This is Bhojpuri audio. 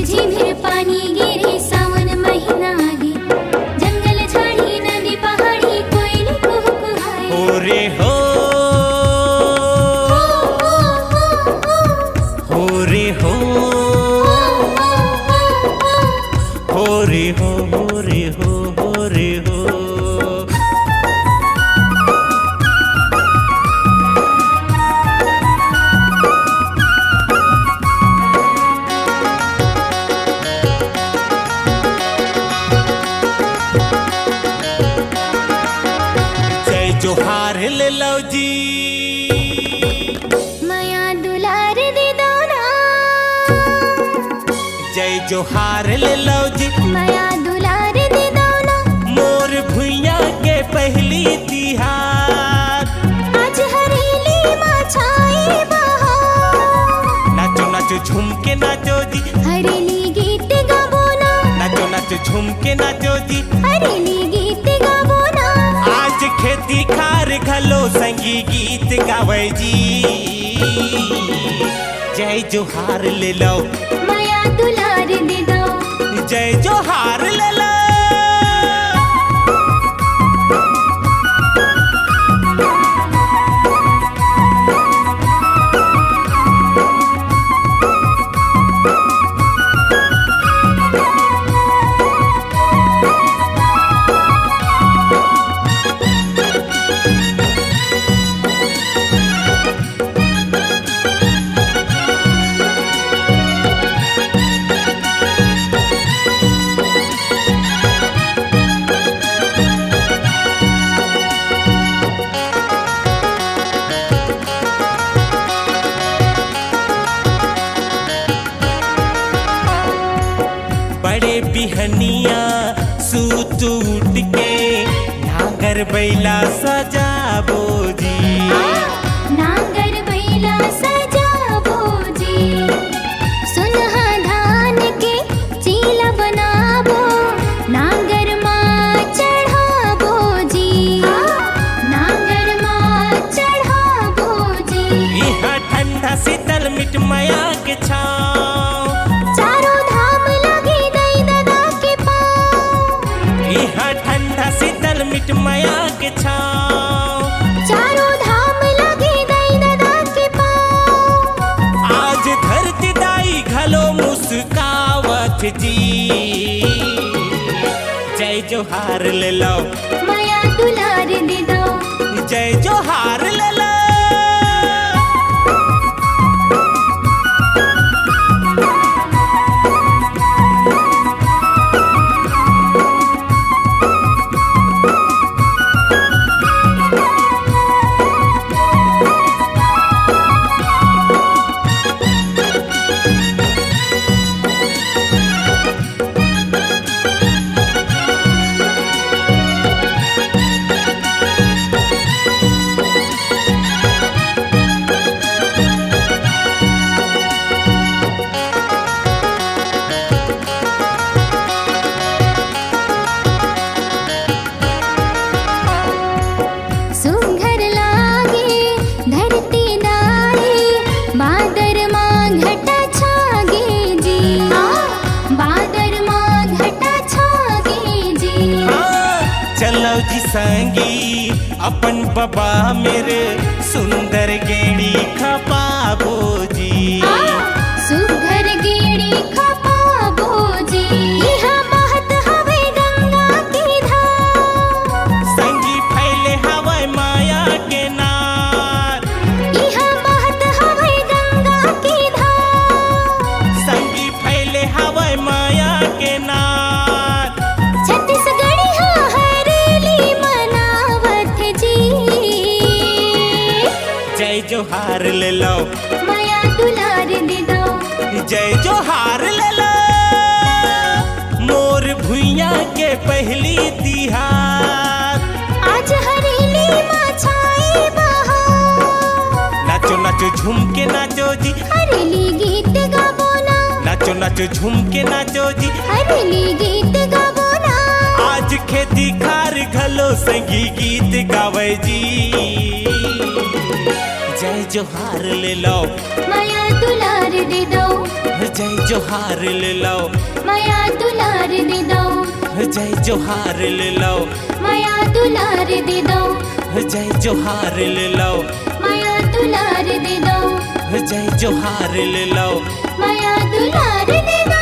झिरझिर पानी गिरे सावन महीना आगे जंगल झाड़ी नदी पहाड़ी कोयली कुहकुहाए हो रे हो हो रे हो हो रे हो हो रे हो हो रे हो। जय जोहार ले लो जी माया दुलार दे दो ना जय जोहार ले लो जी माया दुलार दे दो ना मोर भुइया के पहली तिहार आज हरेली माँ छाए बहार नाचो नाचो झूम के नाचो जी हरेली गीत गाबो ना नाचो नाचो झूम के नाचो जी हरेली गीत गाबो ना आज खेती खार घलो संगी गीत गावे जी जय जोहार ले लो माया दुलार दे दो जय जोहार ले लो। बड़े बिहनिया सूत उठ के नागर बैला सजाबो जी नांगर बैला सजाबो जी सुनहा धान के चीला बनाबो नांगर माँ चढ़ाबो जी नांगर माँ चढ़ाबो जी यहाँ ठंडा शीतल मिट माया के छाँव चारों धाम लगे दई दादा के पाँव यहाँ ठंडा शीतल मिट माया के छाँव चारों धाम लगे दई दादा के पाँव आज धरती दाई घलो मुस्कावत जी जय जोहार ले लो माया दुलार दे दो जय जोहार ले लो। सुघर लागे धरती दाई बादर माँ घटा छागे जी बादर माँ घटा छागे जी चलो जी संगी अपन बाबा मेरे सुंदर गेड़ी खपाबो जी सुघर गेड़ी खपाबो जी इहा महत हवे गंगा की धार संगी फैले हवाई माया के नार इहा महत हवे गंगा की धार संगी फैले हवाई माया के नार छत्तीसगढ़ी हाँ हरेली मनावत जी जय जोहार ले लो माया दुलार दे दो जय जोहार ले लो मोर भुइया के पहली तिहार आज हरेली माँ छाए बहार नाचो नाचो झूम के नाचो जी हरेली गीत गाबो ना नाचो नाचो झूम के नाचो जी हरेली गीत गाबो ना आज खेती खार घलो संगी गीत गावे जी जय जोहार ले लो माया दुलार दे दो जय जोहार ले लो माया दुलार दे दो जय जोहार ले लो माया दुलार दे दो जय जोहार ले लो माया दुलार दे दो जय जोहार ले लो माया दुलार दे दो